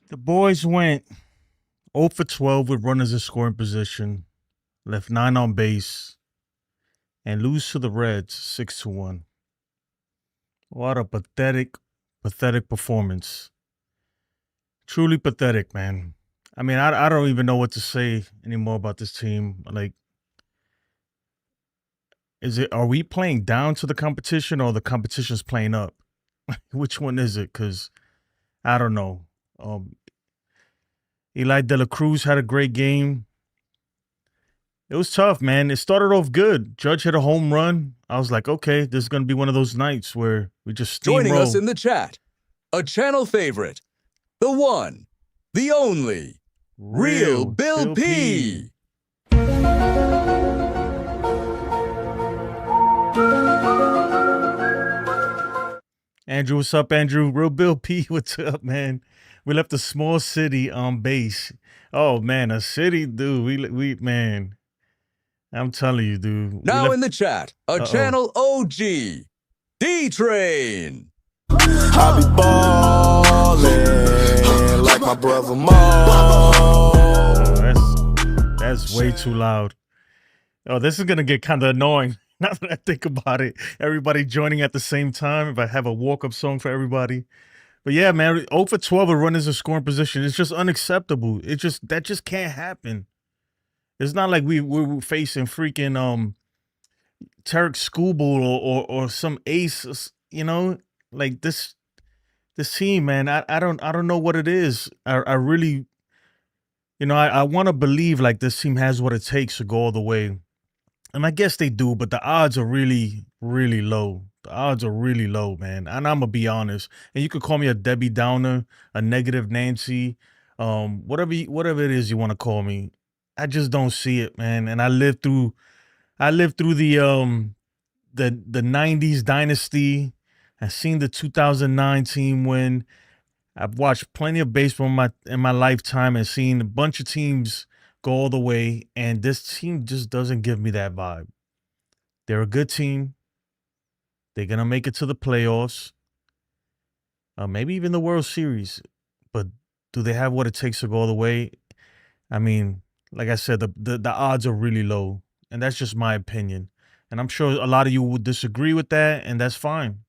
The boys went 0 for 12 with runners in scoring position, left 9 on base, and lose to the Reds 6-1. What a pathetic performance. Truly pathetic, man. I mean, I don't even know what to say anymore about this team. Like, are we playing down to the competition or the competition's playing up? Which one is it? Because I don't know. Eli De La Cruz had a great game. It was tough, man. It started off good. Judge hit a home run. I was like, okay, this is going to be one of those nights where we just steamroll. Joining us in the chat, a channel favorite, the one, the only, Real Bill P. Andrew, what's up, Andrew? Real Bill P, what's up, man? We left a small city on base. Oh, man, a city, dude. We man, I'm telling you, dude. Now in the chat, a channel OG, D-Train. I be ballin' like my brother Mo. That's way too loud. Oh, this is going to get kind of annoying. Now that I think about it, everybody joining at the same time. If I have a walk-up song for everybody. But yeah, man, 0 for 12 with runners in scoring position. It's just unacceptable. That just can't happen. It's not like we're facing freaking Tarek Skubal or some ace, you know, like this team, man. I don't know what it is. I really, you know, I want to believe like this team has what it takes to go all the way. And I guess they do, but the odds are really, really low. The odds are really low, man. And I'm going to be honest. And you could call me a Debbie Downer, a negative Nancy, whatever it is you want to call me. I just don't see it, man. And I lived through the 90s dynasty. I've seen the 2009 team win. I've watched plenty of baseball in my lifetime and seen a bunch of teams go all the way, and this team just doesn't give me that vibe. They're a good team. They're going to make it to the playoffs, maybe even the World Series. But do they have what it takes to go all the way? I mean, like I said, the odds are really low, and that's just my opinion. And I'm sure a lot of you would disagree with that, and that's fine.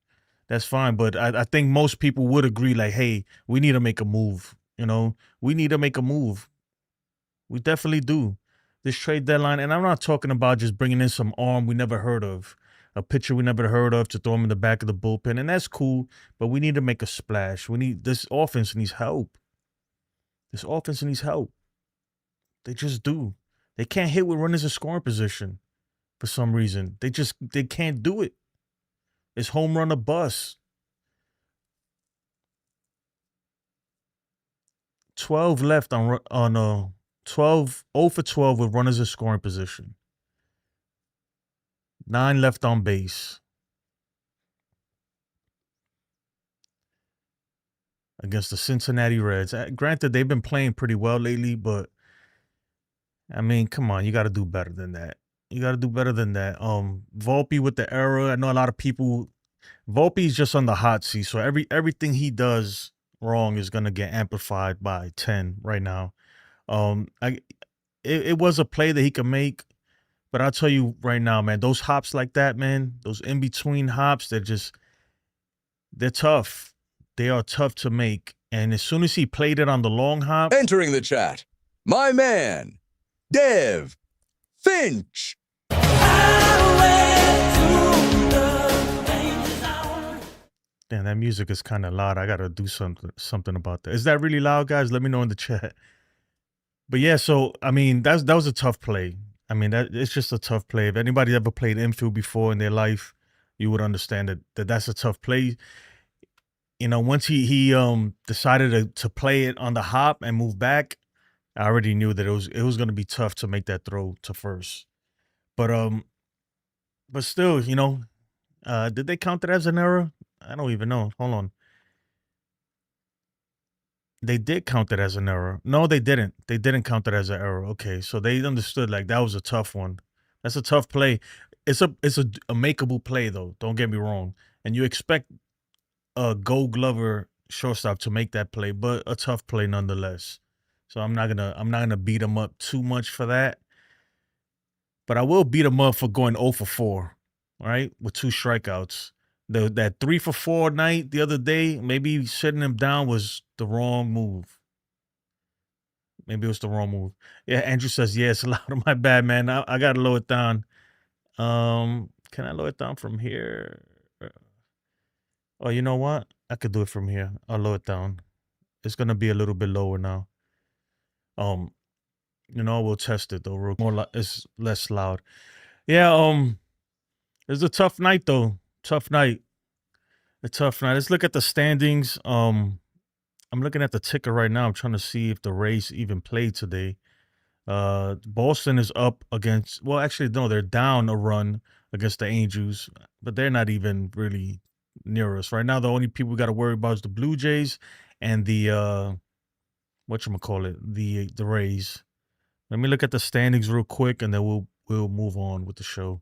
That's fine. But I think most people would agree, like, hey, we need to make a move. You know, we need to make a move. We definitely do. This trade deadline, and I'm not talking about just bringing in some arm we never heard of, a pitcher we never heard of to throw him in the back of the bullpen, and that's cool, but we need to make a splash. This offense needs help. This offense needs help. They just do. They can't hit with runners in scoring position for some reason. They can't do it. It's home run or bust. 12 left on 0 for 12 with runners in scoring position. 9 left on base. Against the Cincinnati Reds. Granted, they've been playing pretty well lately, but I mean, come on, you got to do better than that. You got to do better than that. Volpe with the error. I know a lot of people. Volpe's just on the hot seat, so everything he does wrong is gonna get amplified by 10 right now. It was a play that he could make, but I'll tell you right now, man, those hops like that, man, those in-between hops, they're tough. They are tough to make. And as soon as he played it on the long hop. Entering the chat, my man, Dev Finch. Damn, that music is kind of loud. I got to do something about that. Is that really loud, guys? Let me know in the chat. But yeah, so, I mean, that was a tough play. I mean, it's just a tough play. If anybody ever played infield before in their life, you would understand that's a tough play. You know, once he decided to play it on the hop and move back, I already knew that it was going to be tough to make that throw to first. But still, you know, did they count it as an error? I don't even know. Hold on. They did count it as an error. No, they didn't. They didn't count it as an error. Okay, so they understood like that was a tough one. That's a tough play. It's a makeable play though. Don't get me wrong. And you expect a Gold Glover, shortstop to make that play, but a tough play nonetheless. So I'm not gonna beat him up too much for that. But I will beat him up for going 0 for 4, right? With 2 strikeouts. That 3 for 4 night the other day, maybe sitting him down was the wrong move. Maybe it was the wrong move. Yeah, Andrew says, yeah, it's loud. My bad, man. I gotta lower it down. Can I lower it down from here? Oh, you know what? I could do it from here. I'll lower it down. It's gonna be a little bit lower now. We'll test it though. It's less loud. Yeah, it's a tough night though. Tough night. A tough night. Let's look at the standings. I'm looking at the ticker right now. I'm trying to see if the Rays even played today. Boston is up against, well, actually, no, they're down a run against the Angels, but they're not even really near us. Right now, the only people we got to worry about is the Blue Jays and the, the Rays. Let me look at the standings real quick, and then we'll move on with the show.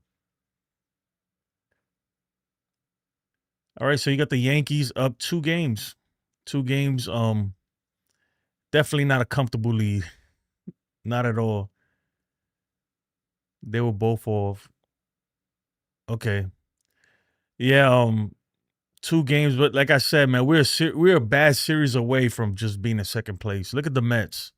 All right, so you got the Yankees up 2 games. 2 games. Definitely not a comfortable lead. Not at all. They were both off. Okay. Yeah, 2 games, but like I said, man, we're a bad series away from just being in second place. Look at the Mets.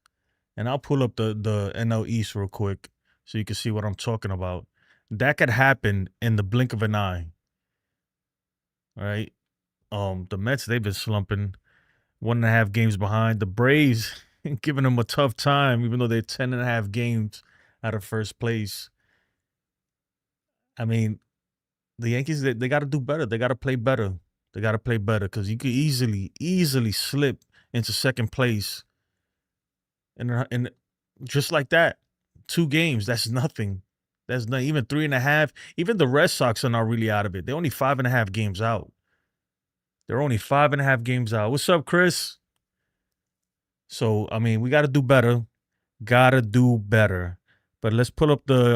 And I'll pull up the NL East real quick so you can see what I'm talking about. That could happen in the blink of an eye. All right. The Mets, they've been slumping 1.5 games behind. The Braves giving them a tough time, even though they're 10.5 games out of first place. I mean, the Yankees, they got to do better. They got to play better. They got to play better because you could easily slip into second place. And just like that, 2 games, that's nothing. That's not even 3.5. Even the Red Sox are not really out of it. They're only 5.5 games out. They're only 5.5 games out. What's up, Chris? So, I mean, we got to do better. Got to do better. But let's pull up the,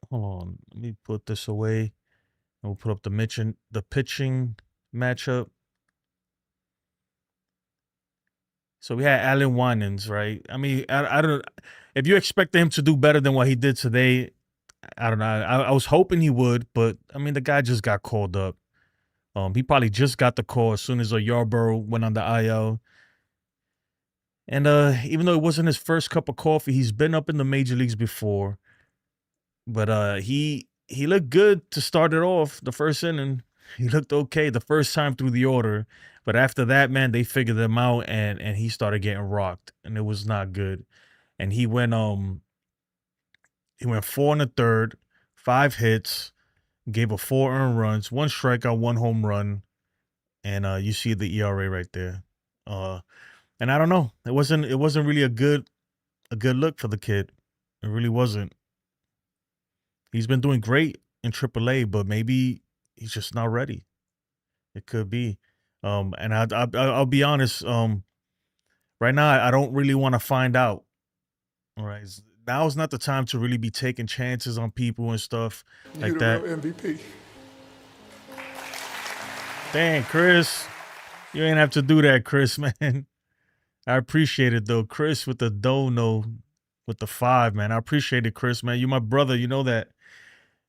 hold on. Let me put this away. And we'll put up the pitching matchup. So we had Allen Winans, right? I mean, I don't. If you expect him to do better than what he did today, I don't know. I was hoping he would, but I mean, the guy just got called up. He probably just got the call as soon as Yarborough went on the IL. And even though it wasn't his first cup of coffee, he's been up in the major leagues before. But he looked good to start it off the first inning. He looked okay the first time through the order. But after that, man, they figured him out and he started getting rocked. And it was not good. And he went 4 1/3, 5 hits, gave up 4 earned runs, 1 strikeout, 1 home run. And you see the ERA right there. And I don't know. It wasn't really a good look for the kid. It really wasn't. He's been doing great in AAA, but maybe he's just not ready. It could be. And I'll be honest. Right now, I don't really want to find out. All right. Now is not the time to really be taking chances on people and stuff like that. Real MVP. Dang, Chris. You ain't have to do that, Chris, man. I appreciate it, though. Chris with the dono with the 5, man. I appreciate it, Chris, man. You're my brother. You know that.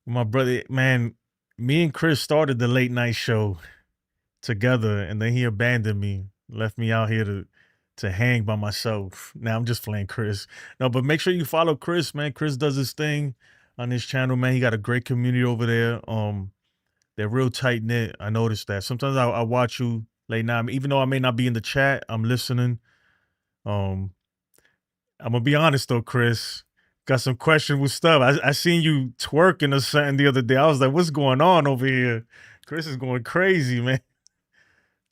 My brother, man, me and Chris started the late night show together, and then he abandoned me, left me out here to hang by myself. Now I'm just playing Chris. No, but make sure you follow Chris, man. Chris does his thing on his channel, man. He got a great community over there. They're real tight knit. I noticed that. Sometimes I watch you late night, even though I may not be in the chat. I'm listening. I'm gonna be honest though, Chris. Got some questionable stuff. I seen you twerking or something the other day. I was like, what's going on over here? Chris is going crazy, man.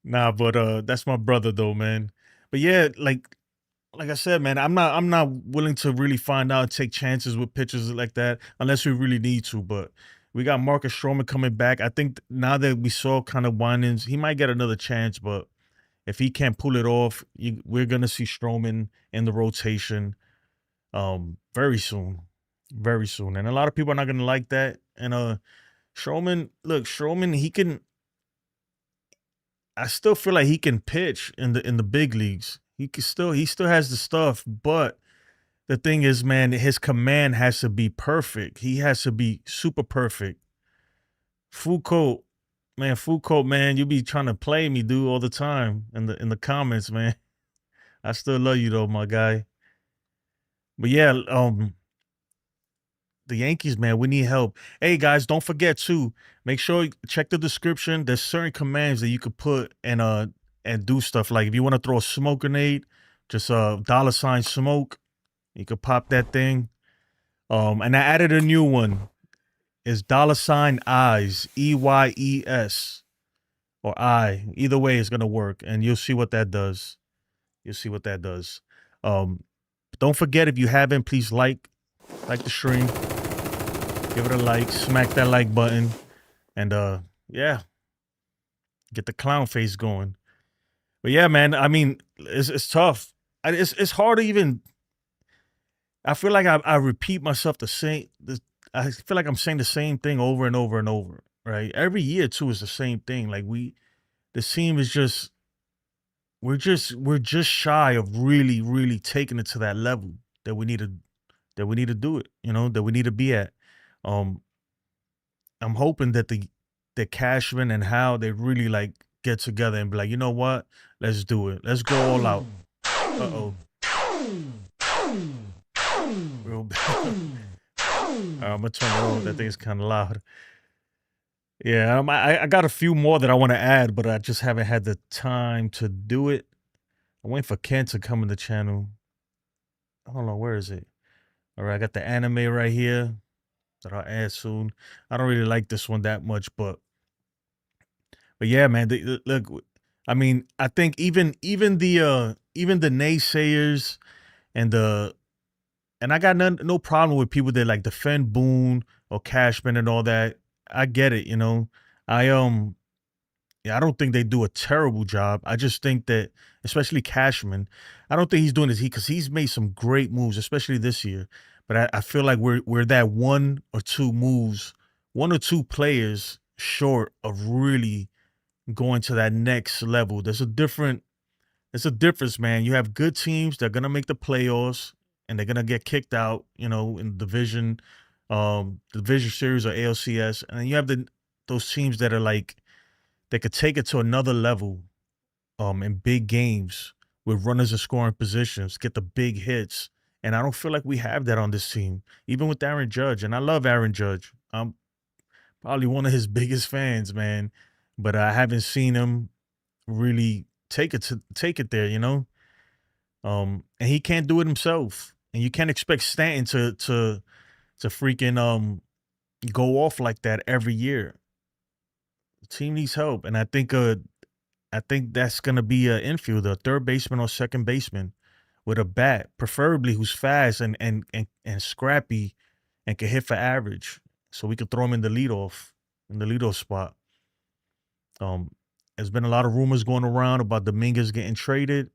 Nah, but that's my brother though, man. But yeah, like I said, man, I'm not willing to really find out and take chances with pitchers like that unless we really need to. But we got Marcus Stroman coming back. I think now that we saw kind of Winans, he might get another chance, but if he can't pull it off, we're gonna see Stroman in the rotation. Very soon. And a lot of people are not gonna like that. And Stroman, he can I still feel like he can pitch in the big leagues. He still has the stuff, but the thing is, man, his command has to be perfect. He has to be super perfect. Foucault, man, you be trying to play me, dude, all the time in the comments, man. I still love you though, my guy. But yeah, the Yankees, man, we need help. Hey guys, don't forget to make sure you check the description. There's certain commands that you could put and do stuff. Like if you want to throw a smoke grenade, just $ smoke. You could pop that thing. And I added a new one. It's $eyes, EYES or I. Either way, it's gonna work, and you'll see what that does. You'll see what that does. Don't forget, if you haven't, please like the stream. Give it a like, smack that like button, and yeah, get the clown face going. But yeah, man, I mean, it's tough. It's hard to even. I feel like I repeat myself I feel like I'm saying the same thing over and over and over, right? Every year too is the same thing. Like the team is just we're just shy of really, really taking it to that level that we need to do it, that we need to be at. I'm hoping that the Cashman and Hal, they really like get together and be like, you know what? Let's do it. Let's go all out. Uh-oh. Real bad. I'm gonna turn it on. That thing's kind of loud. Yeah, I got a few more that I want to add, but I just haven't had the time to do it. I'm waiting for Ken to come in the channel. Hold on, where is it? All right, I got the anime right here that I'll add soon. I don't really like this one that much, but yeah, man. Look, I mean, I think even the naysayers and I got no problem with people that like defend Boone or Cashman and all that. I get it, I don't think they do a terrible job. I just think that, especially Cashman, I don't think he's doing this because he's made some great moves, especially this year. But I feel like we're that one or two players short of really going to that next level. There's a difference, man. You have good teams that are gonna make the playoffs and they're gonna get kicked out, in the division series or ALCS, and then you have those teams that are like they could take it to another level, in big games with runners in scoring positions, get the big hits, and I don't feel like we have that on this team, even with Aaron Judge, and I love Aaron Judge. I'm probably one of his biggest fans, man, but I haven't seen him really take it there, and he can't do it himself. And you can't expect Stanton to freaking go off like that every year. The team needs help, and I think that's gonna be an infielder, a third baseman or second baseman with a bat, preferably who's fast and scrappy and can hit for average, so we could throw him in the leadoff spot. There's been a lot of rumors going around about Dominguez getting traded.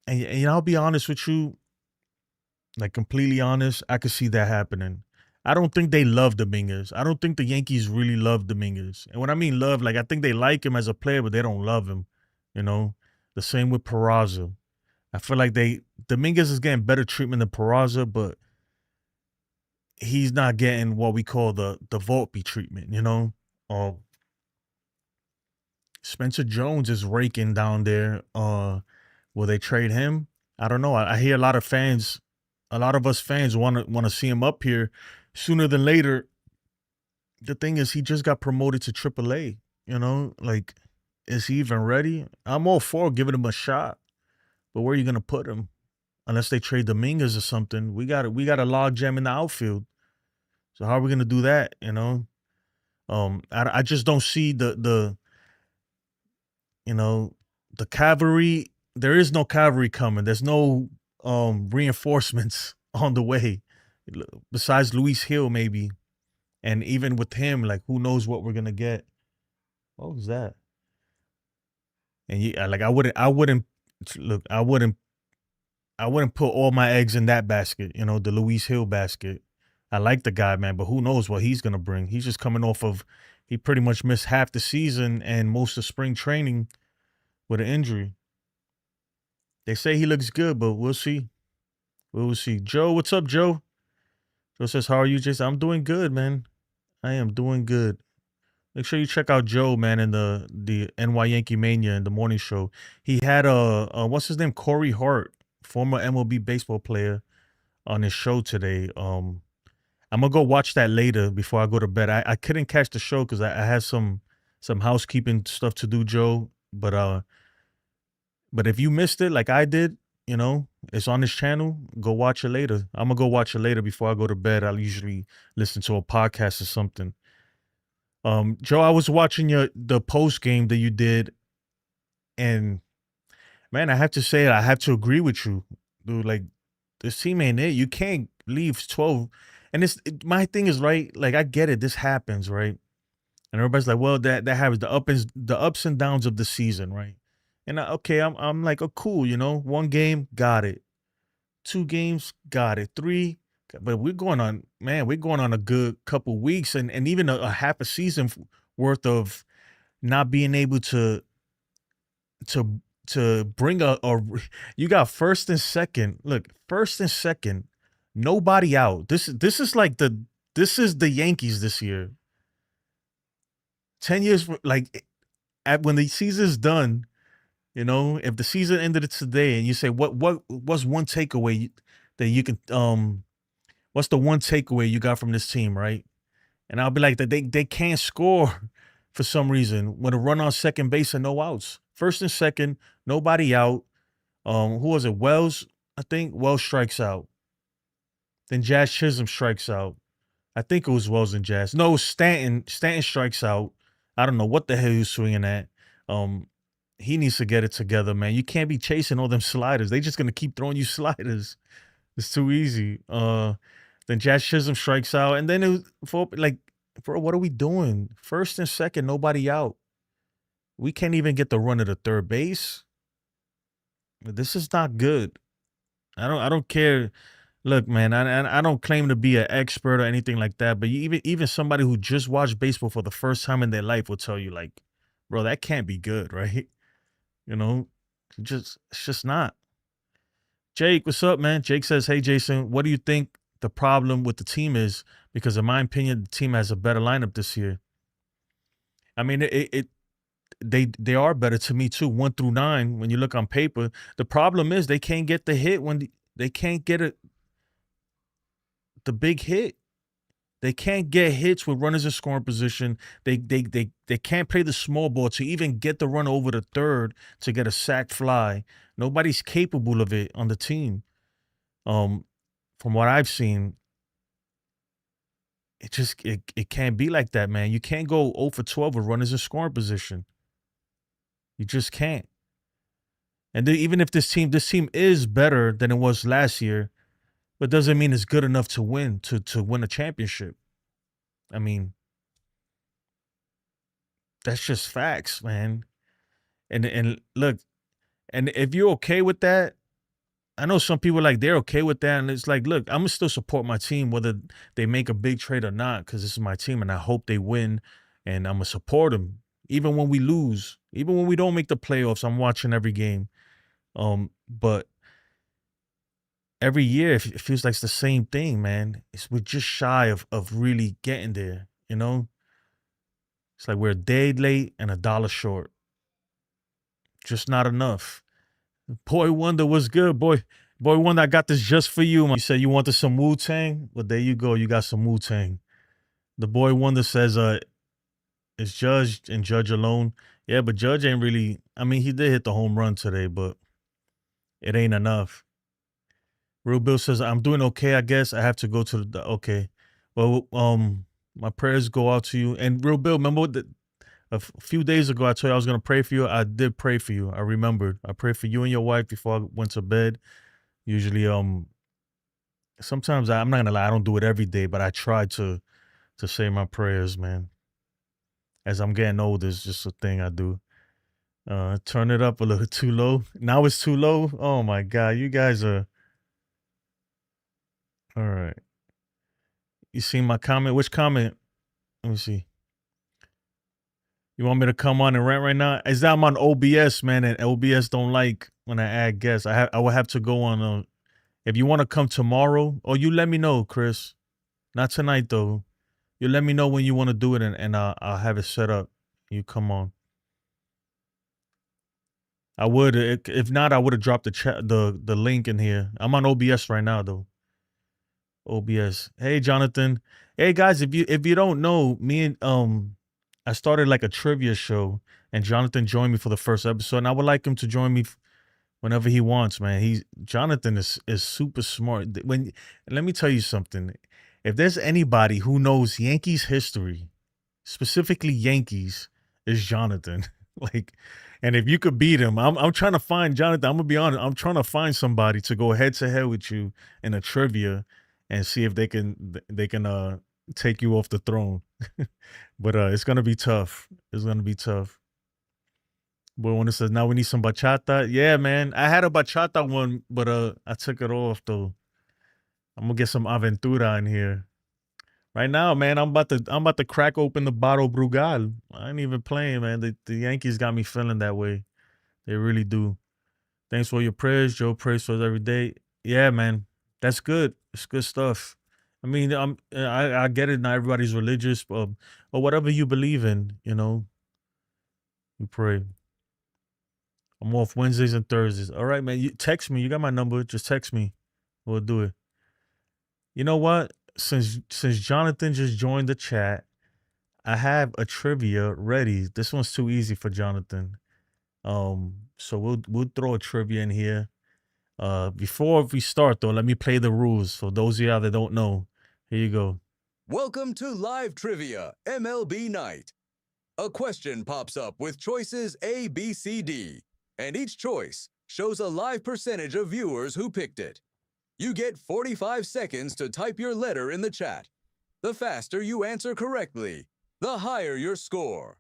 And I'll be honest with you, like completely honest, I could see that happening. I don't think they love Dominguez. I don't think the Yankees really love Dominguez. And when I mean love, like I think they like him as a player, but they don't love him. The same with Peraza. I feel like Dominguez is getting better treatment than Peraza, but he's not getting what we call the Volpe treatment. Spencer Jones is raking down there. Will they trade him? I don't know. I hear a lot of us fans want to see him up here sooner than later. The thing is, he just got promoted to AAA. Like, is he even ready? I'm all for giving him a shot, but where are you gonna put him? Unless they trade Dominguez or something, we got a log jam in the outfield. So how are we gonna do that? I just don't see the cavalry. There is no cavalry coming. There's no reinforcements on the way, besides Luis Hill maybe, and even with him, like who knows what we're gonna get. What was that? And I wouldn't put all my eggs in that basket. The Luis Hill basket. I like the guy, man, but who knows what he's gonna bring? He's just coming off of he pretty much missed half the season and most of spring training with an injury. They say he looks good, but we'll see. We'll see. Joe, what's up, Joe? Joe says, how are you, Jason? I'm doing good, man. I am doing good. Make sure you check out Joe, man, in the NY Yankee Mania in the morning show. He had what's his name? Corey Hart, former MLB baseball player, on his show today. I'm gonna go watch that later before I go to bed. I couldn't catch the show because I had some housekeeping stuff to do, Joe. But if you missed it like I did, it's on this channel. Go watch it later. I'm gonna go watch it later before I go to bed. I'll usually listen to a podcast or something. Joe, I was watching the post game that you did, and man, I have to say I have to agree with you, dude. Like, this team ain't it. You can't leave 12. And my thing is, right, like, I get it. This happens, right? And everybody's like, well, that happens, the ups and downs of the season, right? And I'm like, oh, cool, one game, got it. 2 games, got it. 3, but we're going on a good couple weeks and even a half a season worth of not being able to bring you got first and second. Look, first and second, nobody out. This is like this is the Yankees this year. 10 years, like, when the season's done, if the season ended today and you say, what's one takeaway that you can, what's the one takeaway you got from this team, right? And I'll be like, that they can't score for some reason when a run on second base and no outs. First and second, nobody out. Who was it? Wells, I think. Wells strikes out. Then Jazz Chisholm strikes out. I think it was Wells and Jazz. No, Stanton. Stanton strikes out. I don't know what the hell he was swinging at. He needs to get it together, man. You can't be chasing all them sliders. They just gonna keep throwing you sliders. It's too easy. Then Jazz Chisholm strikes out, and then it was Volpe, bro, what are we doing? First and second, nobody out. We can't even get the run at the third base. This is not good. I don't care. Look, man, I don't claim to be an expert or anything like that, but even somebody who just watched baseball for the first time in their life will tell you, like, bro, that can't be good, right? It's just not. Jake, what's up, man? Jake says, hey, Jason, what do you think the problem with the team is? Because in my opinion, the team has a better lineup this year. I mean, they are better to me too, 1 through 9. When you look on paper, the problem is they can't get the hit when they can't get the big hit. They can't get hits with runners in scoring position. They can't play the small ball to even get the run over the third to get a sac fly. Nobody's capable of it on the team. From what I've seen, it can't be like that, man. You can't go 0 for 12 with runners in scoring position. You just can't. And then even if this team is better than it was last year, but doesn't mean it's good enough to win to win a championship. I mean, that's just facts, man. And look, and if you're okay with that, I know some people they're okay with that, and it's like, look, I'm gonna still support my team whether they make a big trade or not, because this is my team and I hope they win, and I'm gonna support them even when we lose, even when we don't make the playoffs. I'm watching every game, but every year it feels like it's the same thing, man. We're just shy of really getting there, It's like we're a day late and $1 short. Just not enough. Boy Wonder was good, boy. Boy Wonder, I got this just for you. You said you wanted some Wu-Tang? Well, there you go. You got some Wu-Tang. The Boy Wonder says it's Judge and Judge alone. Yeah, but Judge ain't really, I mean, he did hit the home run today, but it ain't enough. Real Bill says, I'm doing okay, I guess. I have to go to okay. Well, my prayers go out to you. And Real Bill, remember a few days ago, I told you I was going to pray for you. I did pray for you. I remembered. I prayed for you and your wife before I went to bed. Usually, sometimes I'm not going to lie, I don't do it every day, but I try to say my prayers, man. As I'm getting older, it's just a thing I do. Turn it up a little too low. Now it's too low. Oh my God. You guys are. All right. You seen my comment? Which comment? Let me see. You want me to come on and rant right now? Is that I'm on OBS, man, and OBS don't like when I add guests. I will have to go on. If you want to come tomorrow, or you let me know, Chris. Not tonight though. You let me know when you want to do it, and I'll have it set up. You come on. I would if not, I would have dropped the link in here. I'm on OBS right now though. OBS. Hey Jonathan. Hey guys, if you don't know, me and I started like a trivia show, and Jonathan joined me for the first episode, and I would like him to join me whenever he wants, man. Jonathan is super smart. Let me tell you something. If there's anybody who knows Yankees history, specifically Yankees, is Jonathan. Like, and if you could beat him, I'm trying to find Jonathan. I'm gonna be honest. I'm trying to find somebody to go head to head with you in a trivia and see if they can take you off the throne. But it's gonna be tough. It's gonna be tough. But when it says now we need some bachata, yeah, man. I had a bachata one, but I took it off though. I'm gonna get some aventura in here. Right now, man, I'm about to crack open the bottle Brugal. I ain't even playing, man. The Yankees got me feeling that way. They really do. Thanks for your prayers, Joe. Prays for us every day. Yeah, man, that's good. It's good stuff. I mean, I get it. Not everybody's religious, or whatever you believe in. You know, you pray. I'm off Wednesdays and Thursdays. All right, man. You text me. You got my number. Just text me. We'll do it. You know what? Since Jonathan just joined the chat, I have a trivia ready. This one's too easy for Jonathan. So we'll throw a trivia in here. Before we start though, let me play the rules for those of y'all that don't know. Here you go. Welcome to Live Trivia MLB Night. A question pops up with choices A, B, C, D, and each choice shows a live percentage of viewers who picked it. You get 45 seconds to type your letter in the chat. The faster you answer correctly, the higher your score.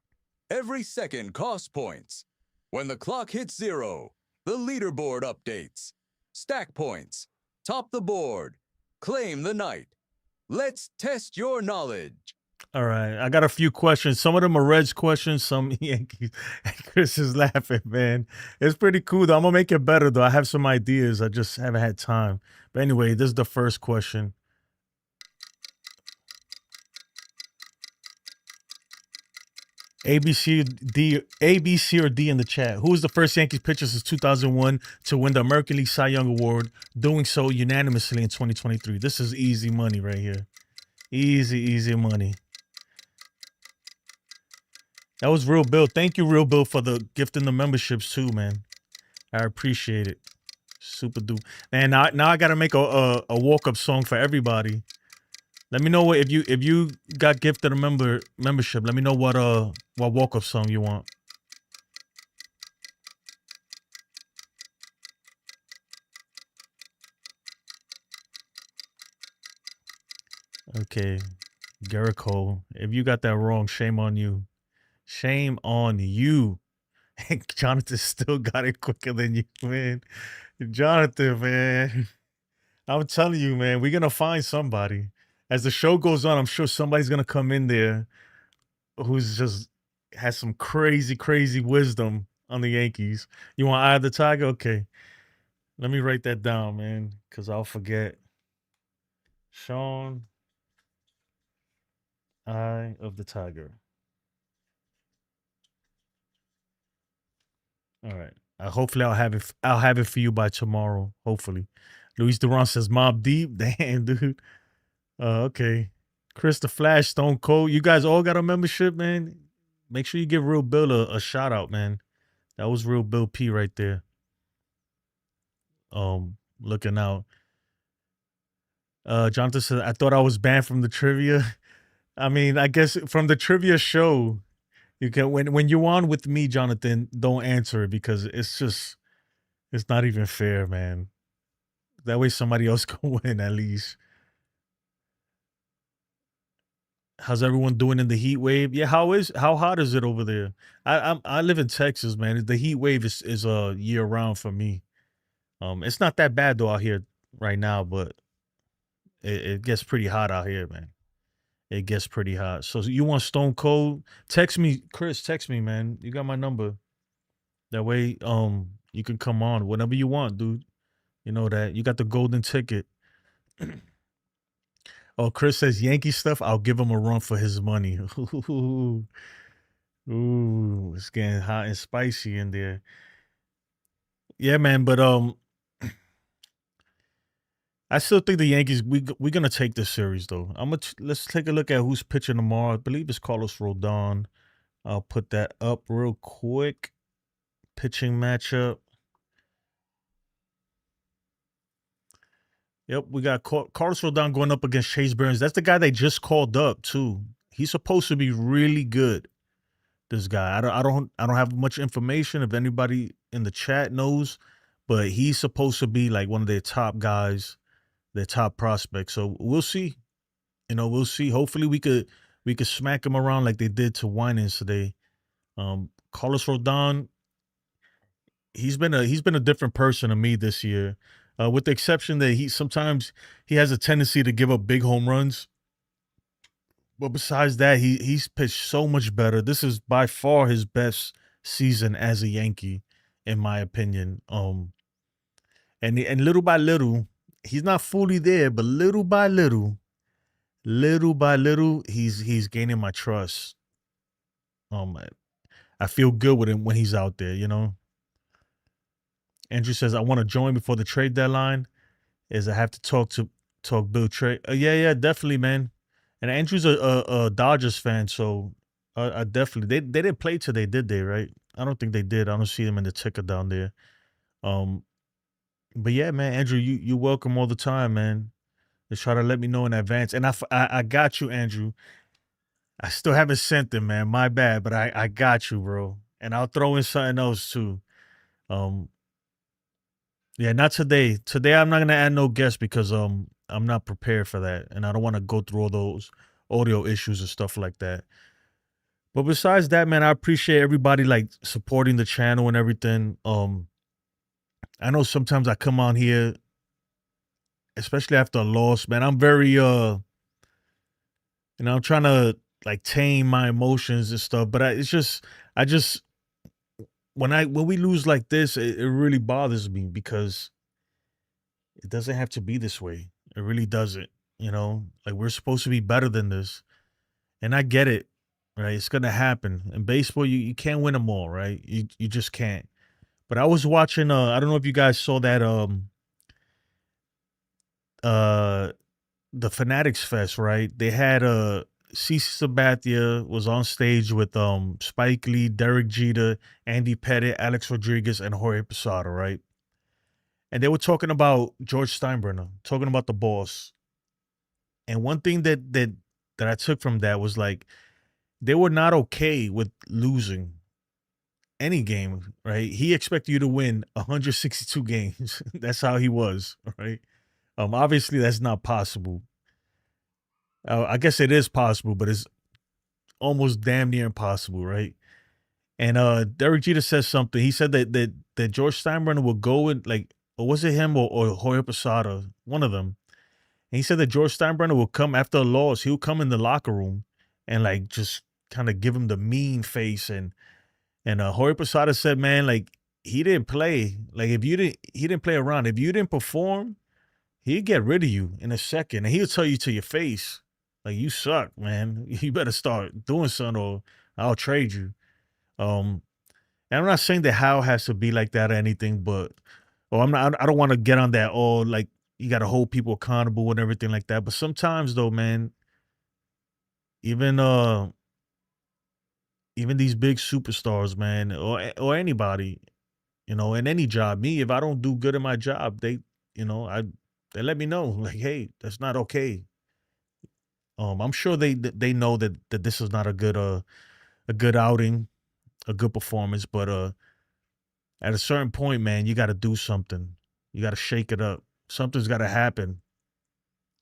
Every second costs points. When the clock hits 0, the leaderboard updates. Stack points. Top the board. Claim the night. Let's test your knowledge. All right, I got a few questions. Some of them are Reds questions, some Yankees. Chris is laughing, man. It's pretty cool, though. I'm going to make it better, though. I have some ideas. I just haven't had time. But anyway, this is the first question. A, B, C, or D in the chat. Who was the first Yankees pitcher since 2001 to win the American League Cy Young Award, doing so unanimously in 2023? This is easy money right here. Easy money. That was Real Bill. Thank you, Real Bill, for the gift and the memberships too, man. I appreciate it. Super duper. And now I gotta make a walk-up song for everybody. Let me know if you got gifted a membership. Let me know what walk-up song you want. Okay, Garrett Cole. If you got that wrong, shame on you. Shame on you. Jonathan still got it quicker than you, man. Jonathan, man. I'm telling you, man, we're going to find somebody. As the show goes on, I'm sure somebody's going to come in there who's just has some crazy wisdom on the Yankees. You want Eye of the Tiger? Okay. Let me write that down, man, because I'll forget. Sean, Eye of the Tiger. All right. Hopefully I'll have it for you by tomorrow. Hopefully. Luis Duran says Mob Deep. Damn, dude. Okay. Chris the Flash, Stone Cold. You guys all got a membership, man. Make sure you give Real Bill a shout out, man. That was Real Bill P right there. Looking out. Jonathan says, I thought I was banned from the trivia. I mean, I guess from the trivia show. You can when you're on with me, Jonathan, don't answer it because it's not even fair, man. That way somebody else can win at least. How's everyone doing in the heat wave? Yeah, how hot is it over there? I live in Texas, man. The heat wave is year round for me. It's not that bad though out here right now, but it gets pretty hot out here, man. it gets pretty hot. So you want Stone Cold? Text me, Chris. Text me, man. You got my number. That way, you can come on whenever you want, dude. You know that you got the golden ticket. Oh, Chris says Yankee stuff. I'll give him a run for his money. Ooh, it's getting hot and spicy in there. Yeah, man. But I still think the Yankees. We're gonna take this series though. Let's take a look at who's pitching tomorrow. I believe it's Carlos Rodon. I'll put that up real quick. Pitching matchup. Yep, we got Carlos Rodon going up against Chase Burns. That's the guy they just called up too. He's supposed to be really good. This guy, I don't have much information. If anybody in the chat knows, but he's supposed to be like one of their top guys, their top prospects. So we'll see. We'll see. Hopefully we could smack him around like they did to Winans today. Carlos Rodon, he's been a different person to me this year. With the exception that sometimes he has a tendency to give up big home runs. But besides that, he's pitched so much better. This is by far his best season as a Yankee, in my opinion. And little by little, he's not fully there, but little by little, he's gaining my trust. I feel good with him when he's out there, Andrew says, I want to join before the trade deadline. I have to talk Bill trade. Yeah, definitely, man. And Andrew's a Dodgers fan, so I definitely they didn't play today, did they? Right? I don't think they did. I don't see them in the ticker down there. But yeah, man, Andrew, you welcome all the time, man. Just try to let me know in advance, and I got you, Andrew. I still haven't sent them, man. My bad, but I got you, bro. And I'll throw in something else too. Yeah, not today. Today I'm not gonna add no guests because I'm not prepared for that, and I don't want to go through all those audio issues and stuff like that. But besides that, man, I appreciate everybody like supporting the channel and everything. I know sometimes I come on here, especially after a loss, man. I'm very I'm trying to like tame my emotions and stuff, but I just when we lose like this, it really bothers me because it doesn't have to be this way. It really doesn't, like we're supposed to be better than this. And I get it, right? It's going to happen. In baseball, you can't win them all, right? You just can't. But I was watching, I don't know if you guys saw that, the Fanatics Fest, right? They had CeCe Sabathia was on stage with Spike Lee, Derek Jeter, Andy Pettit, Alex Rodriguez, and Jorge Posada, right? And they were talking about George Steinbrenner, talking about the boss. And one thing that I took from that was like they were not okay with losing any game, right? He expected you to win 162 games. That's how he was, right? Obviously that's not possible. I guess it is possible, but it's almost damn near impossible, right? And Derek Jeter says something. He said that George Steinbrenner will go in, like, or was it him or Jorge Posada, one of them. And he said that George Steinbrenner will come after a loss. He'll come in the locker room and like just kind of give him the mean face. And Jorge Posada said, man, like he didn't play. Like he didn't play around. If you didn't perform, he'd get rid of you in a second, and he'll tell you to your face, like, you suck, man. You better start doing something or I'll trade you. And I'm not saying that Hal has to be like that or anything, but I don't want to get on that like you got to hold people accountable and everything like that. But sometimes though, man, even these big superstars, man, or anybody, in any job, me, if I don't do good in my job, they let me know, like, hey, that's not okay. I'm sure they know that this is not a good outing, a good performance, but at a certain point, man, you got to do something. You got to shake it up. Something's got to happen.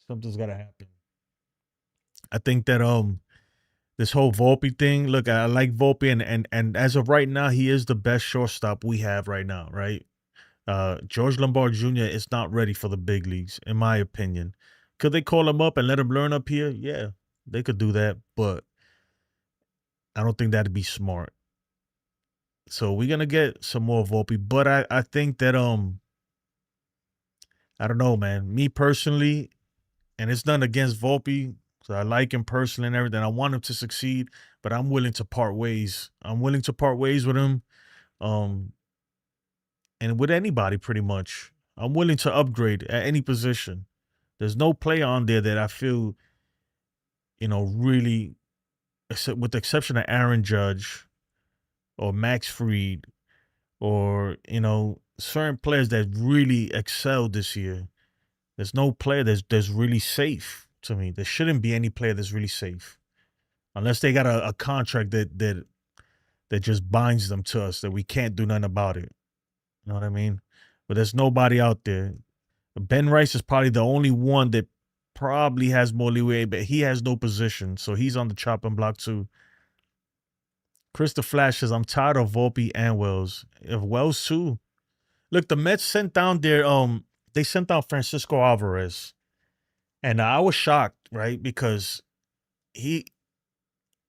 Something's got to happen. I think that this whole Volpe thing, look, I like Volpe, and as of right now, he is the best shortstop we have right now, right? George Lombard Jr. is not ready for the big leagues, in my opinion. Could they call him up and let him learn up here? Yeah. They could do that, but I don't think that'd be smart. So we're gonna get some more Volpe, but I think that I don't know, man. Me personally, and it's nothing against Volpe. So I like him personally and everything. I want him to succeed, but I'm willing to part ways. I'm willing to part ways with him. Um, and with anybody pretty much. I'm willing to upgrade at any position. There's no player on there that I feel, really, except with the exception of Aaron Judge or Max Fried or, certain players that really excelled this year. There's no player that's really safe to me. There shouldn't be any player that's really safe. Unless they got a contract that just binds them to us that we can't do nothing about it. You know what I mean? But there's nobody out there. Ben Rice is probably the only one that probably has more leeway, but he has no position, so he's on the chopping block too. Chris the Flash says, I'm tired of Volpe and Wells. If Wells too. Look, the Mets sent down they sent down Francisco Alvarez. And I was shocked, right? Because he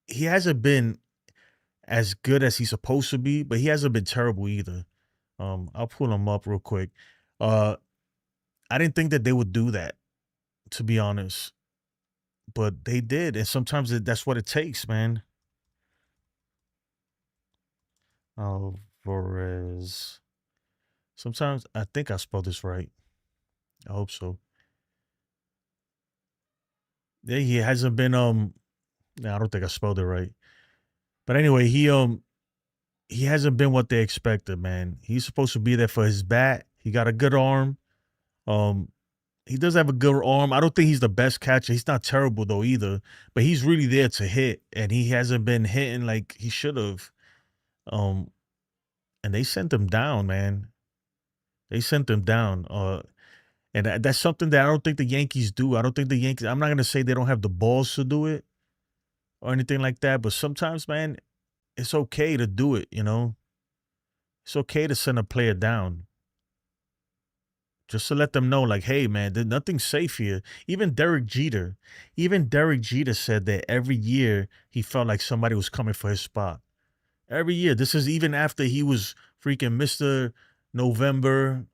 hasn't been as good as he's supposed to be, but he hasn't been terrible either. I'll pull him up real quick. I didn't think that they would do that, to be honest, but they did, and sometimes that's what it takes, man. Alvarez. Sometimes I think I spelled this right. I hope so. Yeah, he hasn't been I don't think I spelled it right. But anyway, he hasn't been what they expected, man. He's supposed to be there for his bat. He got a good arm. He does have a good arm. I don't think he's the best catcher. He's not terrible though either, but he's really there to hit, and he hasn't been hitting like he should have. And they sent him down, man. They sent him down. And that's something that I don't think the Yankees do. I don't think the Yankees, I'm not going to say they don't have the balls to do it or anything like that, but sometimes, man, it's okay to do it, It's okay to send a player down. Just to let them know, like, hey, man, nothing's safe here. Even Derek Jeter said that every year he felt like somebody was coming for his spot. Every year. This is even after he was freaking Mr. November,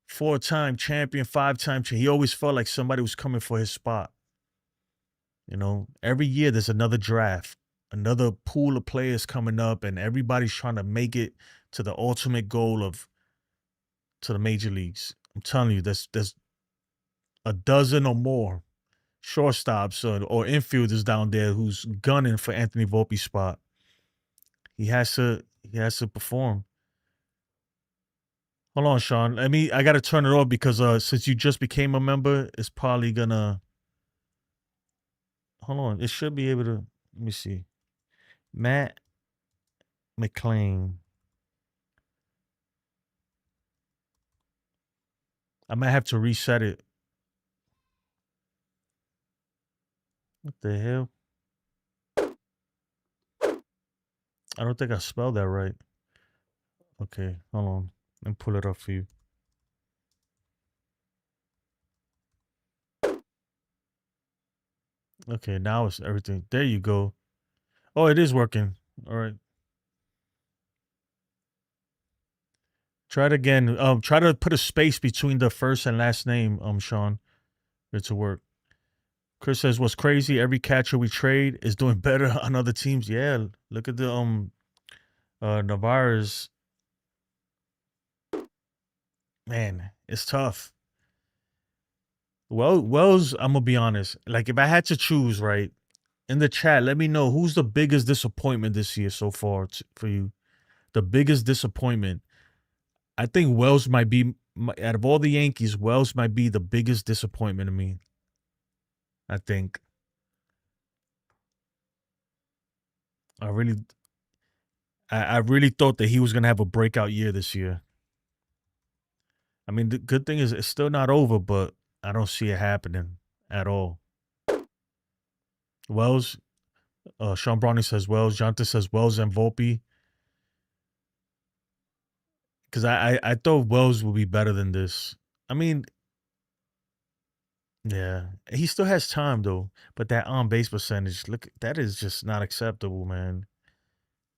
4-time champion, 5-time champion. He always felt like somebody was coming for his spot. Every year there's another draft, another pool of players coming up, and everybody's trying to make it to the ultimate goal to the major leagues. I'm telling you, there's a dozen or more shortstops or infielders down there who's gunning for Anthony Volpe's spot. He has to perform. Hold on, Sean. I gotta turn it off because since you just became a member, it's probably gonna. Hold on. It should be able to. Let me see. Matt McClain. I might have to reset it. What the hell? I don't think I spelled that right. Okay, hold on. Let me pull it up for you. Okay, now it's everything. There you go. Oh, it is working. All right. Try it again. Try to put a space between the first and last name, Sean, for it to work. Chris says, what's crazy, every catcher we trade is doing better on other teams. Yeah, look at the Navarre's. Man, it's tough. Well, Wells, I'm gonna be honest. Like, if I had to choose, right, in the chat, let me know who's the biggest disappointment this year so far for you. The biggest disappointment. I think Wells might be, out of all the Yankees, Wells might be the biggest disappointment to me. I think. I really thought that he was gonna have a breakout year this year. I mean, the good thing is it's still not over, but I don't see it happening at all. Wells, Sean Browning says Wells. Jonathan says Wells and Volpe. Because I thought Wells would be better than this. I mean, Yeah, he still has time though, but that on base percentage, look, that is just not acceptable, man.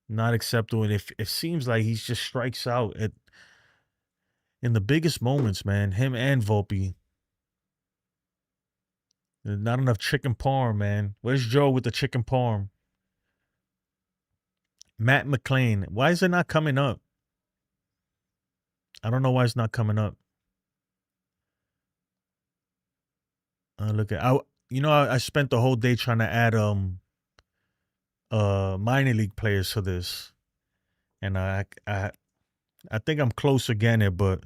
Not acceptable. And if it seems like he just strikes out at in the biggest moments, man. Him and Volpe. Not enough chicken parm, man. Where's Joe with the chicken parm? Matt McClain. Why is it not coming up? I don't know why it's not coming up. Look at I spent the whole day trying to add minor league players to this, and I think I'm close to getting it, but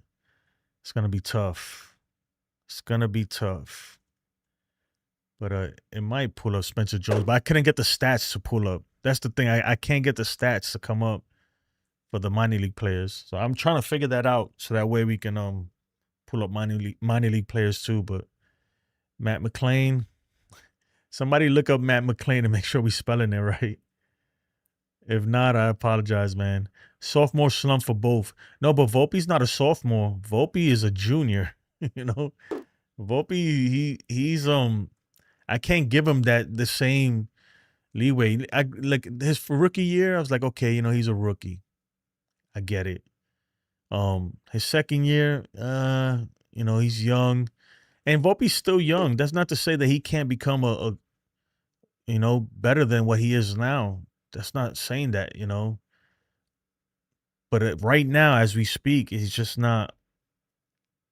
it's gonna be tough. It's gonna be tough. But it might pull up Spencer Jones, but I couldn't get the stats to pull up. That's the thing. I can't get the stats to come up for the minor league players. So I'm trying to figure that out so that way we can pull up minor league players too. But Matt McClain, somebody look up Matt McClain and make sure we spelling it right. If not, I apologize, man. Sophomore slump for both. No, but Volpe's not a sophomore. Volpe is a junior. You know, Volpe, he's I can't give him the same leeway. I like his rookie year. I was like, okay, he's a rookie. I get it. His second year, he's young, and Volpe's still young. That's not to say that he can't become a better than what he is now. That's not saying that, But right now, as we speak, he's just not.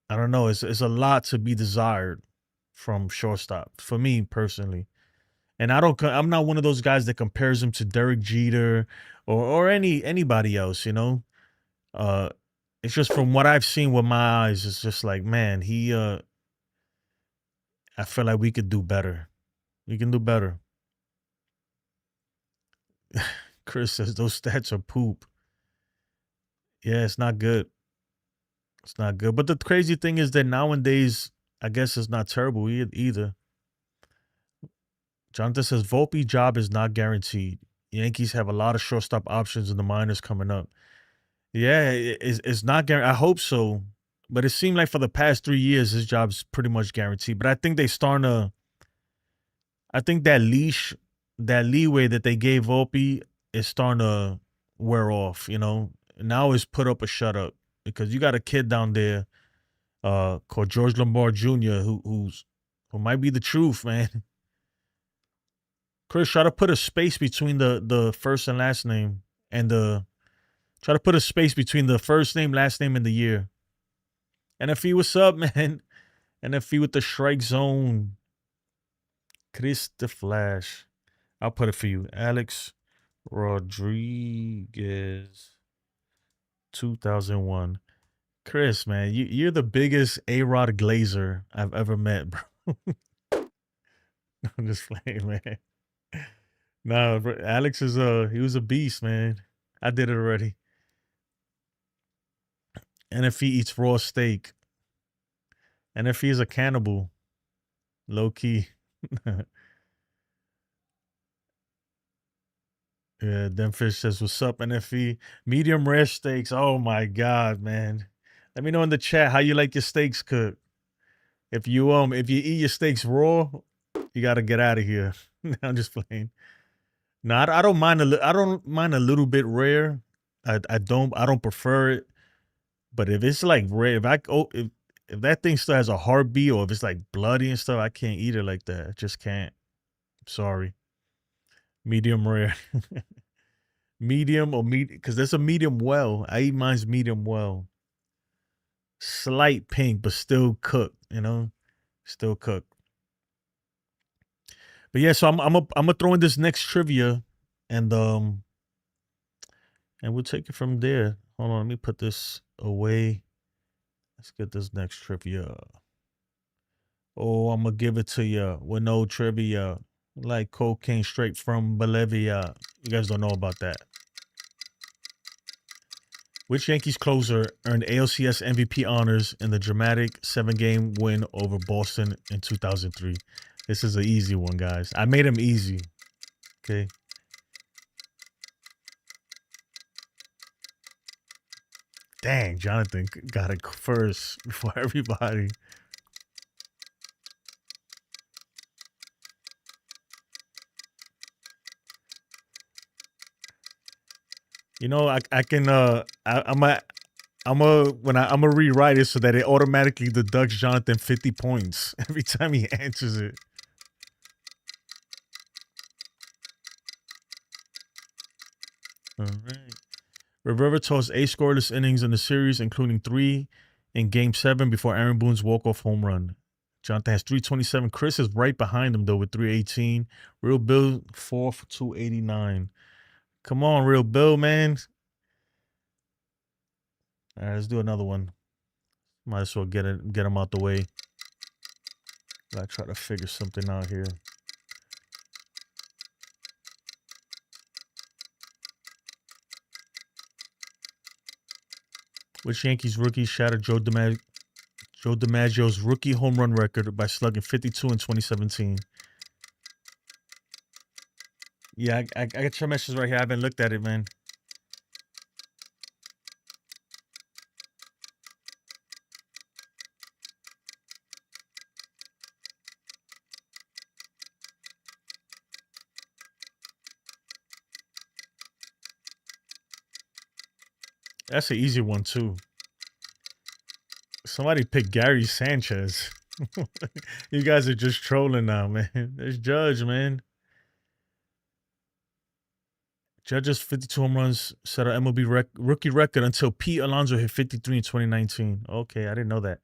I don't know. It's a lot to be desired from shortstop for me personally. And I'm not one of those guys that compares him to Derek Jeter or anybody else. It's just from what I've seen with my eyes. It's just like, man, I feel like we could do better. We can do better. Chris says those stats are poop. Yeah, it's not good. It's not good. But the crazy thing is that nowadays, I guess it's not terrible either. Jonathan says Volpe job is not guaranteed. Yankees have a lot of shortstop options in the minors coming up. Yeah, it's not guaranteed. I hope so. But it seemed like for the past 3 years, his job's pretty much guaranteed. But I think I think that leeway that they gave Volpe is starting to wear off, Now it's put up or shut up because you got a kid down there called George Lombard Jr. who might be the truth, man. Chris, try to put a space between the first and last name and try to put a space between the first name, last name, and the year. NFE, what's up, man? NFE with the strike zone. Chris the Flash. I'll put it for you. Alex Rodriguez, 2001. Chris, man, you're the biggest A-Rod glazer I've ever met, bro. I'm just playing, man. No, Alex he was a beast, man. I did it already. And if he eats raw steak, and if he's a cannibal, low key. Yeah, Demfish says, "What's up, NFE? Medium rare steaks. Oh my god, man! Let me know in the chat how you like your steaks cooked. If you eat your steaks raw, you got to get out of here." I'm just playing. No, I don't mind I don't mind a little bit rare. I don't prefer it. But if it's like rare, if that thing still has a heartbeat or if it's like bloody and stuff, I can't eat it like that. I just can't. Sorry. Medium rare. Medium or because there's a medium well. I eat mine's medium well. Slight pink, but still cooked, Still cooked. But yeah, so I'm gonna throw in this next trivia and we'll take it from there. Hold on, let me put this away. Let's get this next trivia. Oh, I'm gonna give it to you with no trivia. Like cocaine straight from Bolivia. You guys don't know about that. Which Yankees closer earned ALCS MVP honors in the dramatic 7-game win over Boston in 2003? This is an easy one, guys. I made them easy. Okay. Dang, Jonathan got it first before everybody. You know, I can I'm a rewrite it so that it automatically deducts Jonathan 50 points every time he answers it. All right. Rivera tossed 8 scoreless innings in the series, including 3 in Game 7 before Aaron Boone's walk-off home run. Jonathan has 327. Chris is right behind him, though, with 318. Real Bill, 4 for 289. Come on, Real Bill, man. All right, let's do another one. Might as well get him out the way. I try to figure something out here. Which Yankees rookie shattered Joe DiMaggio's rookie home run record by slugging 52 in 2017? Yeah, I got your message right here. I haven't looked at it, man. That's an easy one, too. Somebody picked Gary Sanchez. You guys are just trolling now, man. There's Judge, man. Judge's 52 home runs set an MLB rookie record until Pete Alonso hit 53 in 2019. Okay, I didn't know that.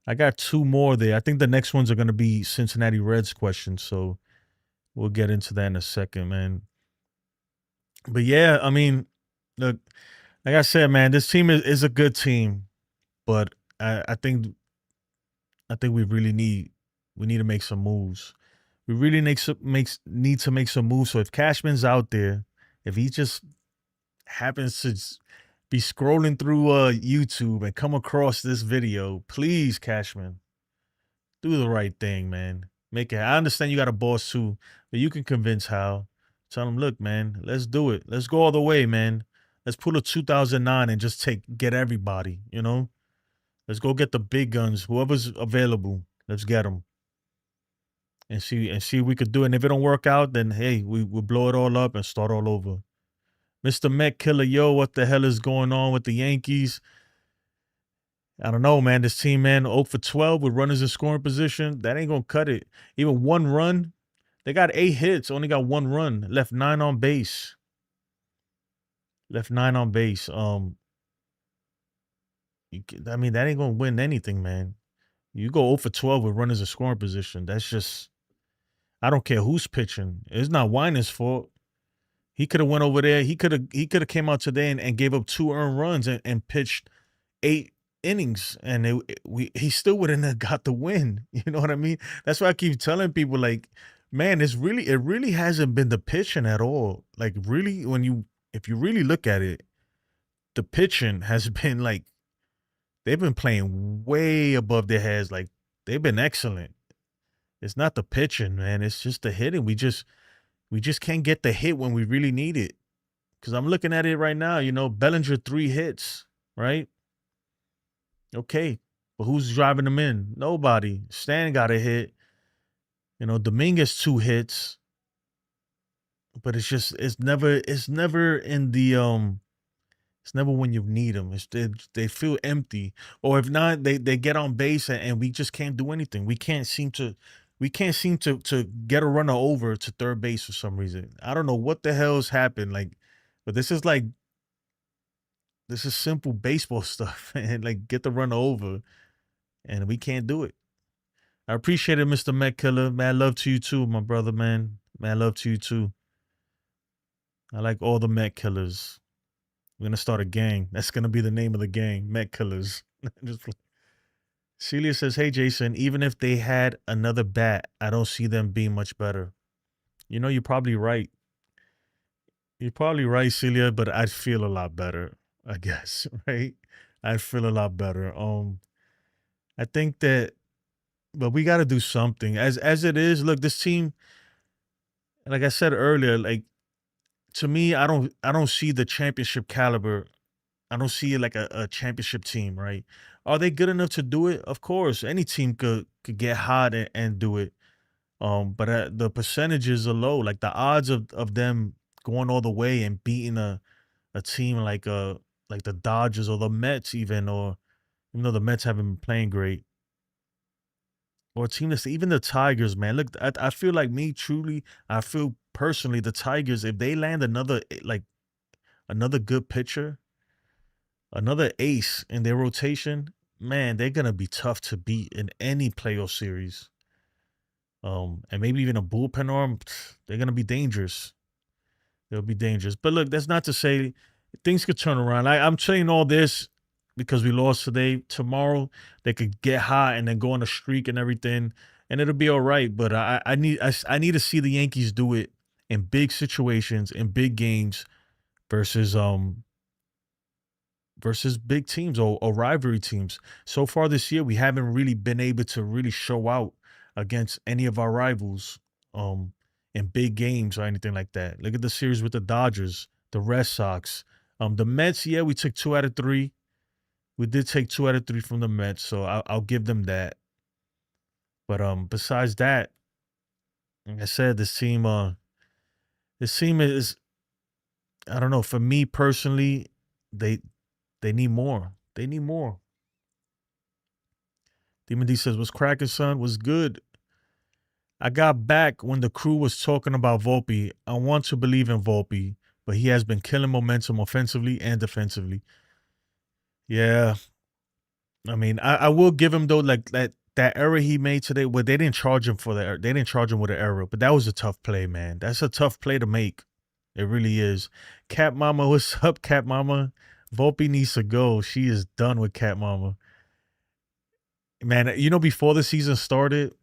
I got 2 more there. I think the next ones are going to be Cincinnati Reds questions, so we'll get into that in a second, man. But yeah, I mean, look, like I said, man, this team is a good team, but I think we really need to make some moves. We really need to make some moves. So if Cashman's out there, if he just happens to be scrolling through YouTube and come across this video, please, Cashman, do the right thing, man. Make it. I understand you got a boss too, but you can convince Hal. Tell him, look, man, let's do it. Let's go all the way, man. Let's pull a 2009 and just get everybody, you know? Let's go get the big guns, whoever's available. Let's get them. And see if we could do it. And if it don't work out, then hey, we'll blow it all up and start all over. Mr. Met Killer, yo, what the hell is going on with the Yankees? I don't know, man. This team, man, 0 for 12 with runners in scoring position. That ain't gonna cut it. Even 1 run. They got 8 hits, only got 1 run. Left 9 on base. I mean, that ain't gonna win anything, man. You go 0 for 12 with runners in scoring position. That's just, I don't care who's pitching. It's not Winer's fault. He could have went over there. He could have came out today and gave up 2 earned runs and pitched 8 innings, and he still wouldn't have got the win. You know what I mean? That's why I keep telling people, like, man, it really hasn't been the pitching at all. Like, really, if you really look at it, the pitching has been like, they've been playing way above their heads. Like, they've been excellent. It's not the pitching, man. It's just the hitting. We just can't get the hit when we really need it. Because I'm looking at it right now, you know, Bellinger 3 hits, right? Okay, but who's driving them in? Nobody. Stan got a hit. You know, Dominguez 2 hits. But it's never in the it's never when you need them. They feel empty, or if not, they get on base and we just can't do anything. We can't seem to get a runner over to third base for some reason. I don't know what the hell's happened. Like, but this is simple baseball stuff, and like, get the runner over, and we can't do it. I appreciate it, Mr. Met Killer. Man, love to you too, my brother, man. Man, love to you too. I like all the Met Killers. We're going to start a gang. That's going to be the name of the gang, Met Killers. Celia says, hey, Jason, even if they had another bat, I don't see them being much better. You know, you're probably right. You're probably right, Celia, but I'd feel a lot better, I guess, right? I'd feel a lot better. I think that, but we got to do something. As it is, look, this team, like I said earlier, like, to me, I don't see the championship caliber. I don't see it like a championship team, right? Are they good enough to do it? Of course, any team could get hot and do it. But the percentages are low. Like, the odds of them going all the way and beating a team like the Dodgers or the Mets even, or even though the Mets haven't been playing great, or a team that's even the Tigers, man. Look, I feel like I feel personally the Tigers, if they land another good pitcher, another ace in their rotation, man, they're gonna be tough to beat in any playoff series. And maybe even a bullpen arm, they're gonna be dangerous. They'll be dangerous. But look, that's not to say things could turn around. I'm saying all this because we lost today. Tomorrow they could get hot and then go on a streak and everything, and it'll be all right. But I need to see the Yankees do it in big situations, in big games, versus big teams or rivalry teams. So far this year, we haven't really been able to really show out against any of our rivals in big games or anything like that. Look at the series with the Dodgers, the Red Sox, the Mets. Yeah, we took 2 out of 3. We did take 2 out of 3 from the Mets, so I'll give them that. But besides that, like I said, this team is, I don't know. For me personally, they need more. They need more. Demon D says, "What's cracking, son? Was good. I got back when the crew was talking about Volpe. I want to believe in Volpe, but he has been killing momentum offensively and defensively." Yeah. I mean, I will give him though, like that error he made today. Well, they didn't charge him for that. They didn't charge him with an error, but that was a tough play, man. That's a tough play to make. It really is. Cat Mama, what's up, Cat Mama? Volpe needs to go. She is done with Cat Mama. Man, before the season started,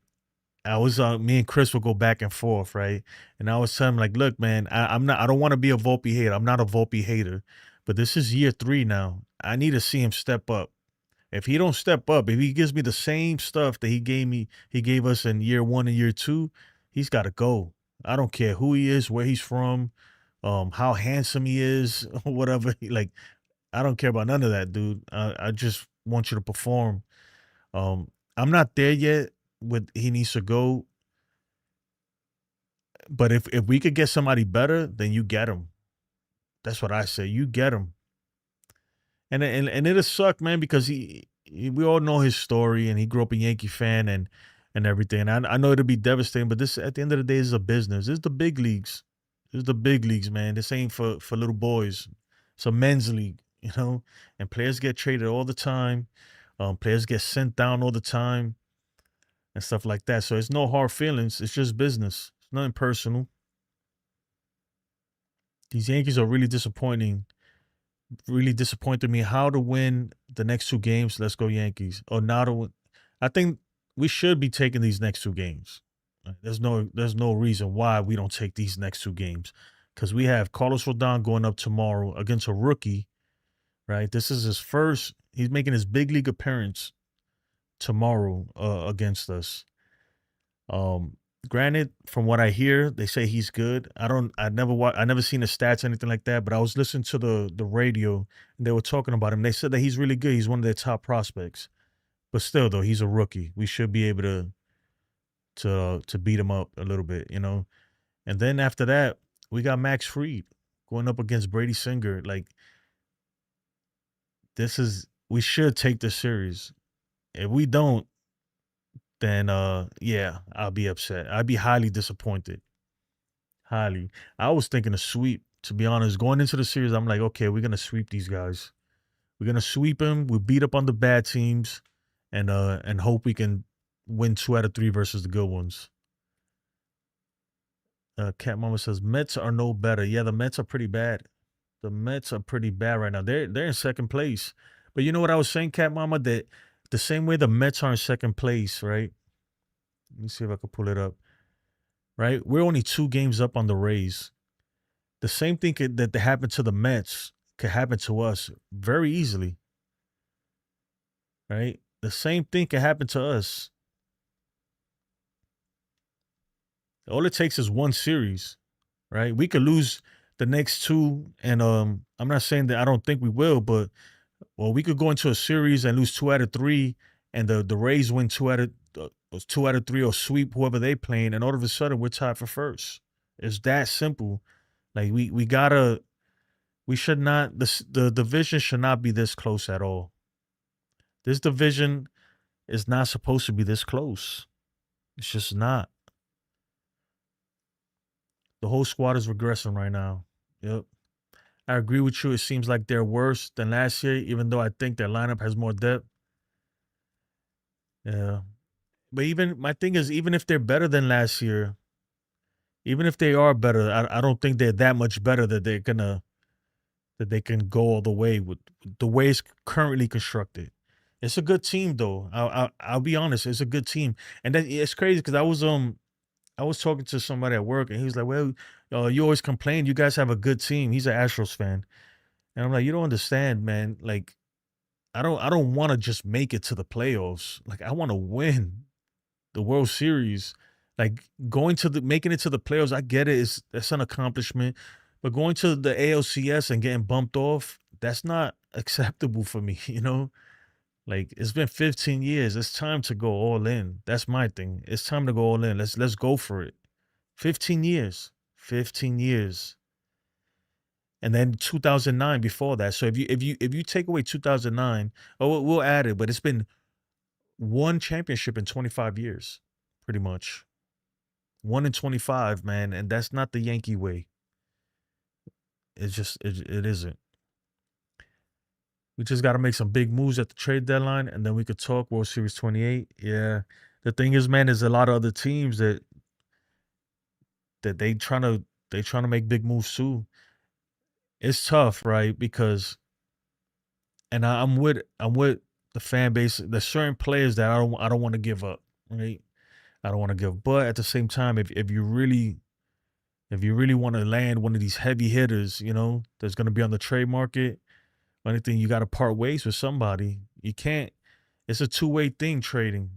I was me and Chris would go back and forth, right? And I was telling him, like, look, man, I don't want to be a Volpe hater. I'm not a Volpe hater. But this is year 3 now. I need to see him step up. If he don't step up, if he gives me the same stuff that he gave us in year 1 and year 2, he's got to go. I don't care who he is, where he's from, how handsome he is, whatever. Like, I don't care about none of that, dude. I just want you to perform. I'm not there yet with he needs to go. But if we could get somebody better, then you get him. That's what I say. You get him. And it'll suck, man, because we all know his story, and he grew up a Yankee fan and everything. And I know it'll be devastating, but this, at the end of the day, is a business. This is the big leagues. This is the big leagues, man. This ain't for little boys. It's a men's league, and players get traded all the time. Players get sent down all the time and stuff like that. So it's no hard feelings. It's just business. It's nothing personal. These Yankees are really disappointing. Really disappointed me. How to win the next 2 games? Let's go Yankees. Or now to win. I think we should be taking these next 2 games. There's no reason why we don't take these next 2 games, because we have Carlos Rodon going up tomorrow against a rookie, right? This is his first. He's making his big league appearance tomorrow against us. Granted, from what I hear, they say he's good. I never seen the stats or anything like that, but I was listening to the radio and they were talking about him. They said that he's really good. He's one of their top prospects. But still, though, he's a rookie. We should be able to beat him up a little bit, And then after that, we got Max Fried going up against Brady Singer. Like, we should take this series. If we don't, then yeah, I'll be upset. I'd be highly disappointed. Highly. I was thinking a sweep, to be honest. Going into the series, I'm like, okay, we're gonna sweep these guys. We're gonna sweep them. We'll beat up on the bad teams, and hope we can win 2 out of 3 versus the good ones. Cat Mama says Mets are no better. Yeah, the Mets are pretty bad. The Mets are pretty bad right now. They're in second place. But you know what I was saying, Cat Mama, that the same way the Mets are in second place, right? Let me see if I can pull it up. Right? We're only 2 games up on the Rays. The same thing that happened to the Mets could happen to us very easily. Right? The same thing can happen to us. All it takes is 1 series, right? We could lose the next 2, and I'm not saying that I don't think we will, but we could go into a series and lose 2 out of 3, and the Rays win 2 out of 3 or sweep whoever they playing, and all of a sudden we're tied for first. It's that simple. Like we should not the division should not be this close at all. This division is not supposed to be this close. It's just not. The whole squad is regressing right now. Yep. I agree with you. It seems like they're worse than last year, even though I think their lineup has more depth. Yeah. But even my thing is, even if they're better than last year, even if they are better, I don't think they're that much better that they can go all the way with the way it's currently constructed. It's a good team though. I'll be honest, it's a good team, and that it's crazy because I was talking to somebody at work, and he was like, "Well, you always complain. You guys have a good team." He's an Astros fan, and I'm like, "You don't understand, man. Like, I don't want to just make it to the playoffs. Like, I want to win the World Series. Like, making it to the playoffs. I get it. That's an accomplishment, but going to the ALCS and getting bumped off, that's not acceptable for me. You know." Like it's been 15 years. It's time to go all in. That's my thing. It's time to go all in. Let's go for it. 15 years. 15 years. And then 2009 before that. So if you take away 2009, oh we'll add it, but it's been one championship in 25 years, pretty much. 1 in 25, man, and that's not the Yankee way. It's just it isn't. We just got to make some big moves at the trade deadline, and then we could talk World Series 28. Yeah. The thing is, man, there's a lot of other teams that they trying to make big moves too. It's tough, right? Because and I'm with the fan base. There's certain players that I don't want to give up, right? I don't want to give. But at the same time, if you really want to land one of these heavy hitters, that's going to be on the trade market, anything, you got to part ways with somebody. You can't. It's a two-way thing trading.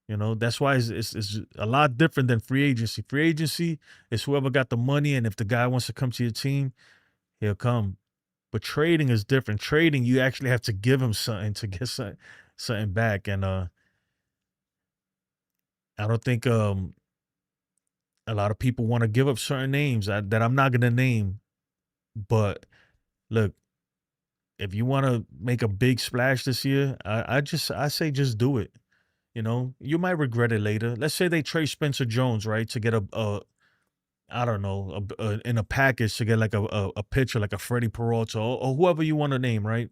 That's why it's a lot different than free agency. Free agency is whoever got the money, and if the guy wants to come to your team, he'll come. But trading is different. Trading, you actually have to give him something to get something back. And I don't think a lot of people want to give up certain names that I'm not going to name. But look, if you want to make a big splash this year, I say just do it. You might regret it later. Let's say they trade Spencer Jones, right, to get I don't know, in a package to get like a pitcher like a Freddie Peralta or whoever you want to name, right?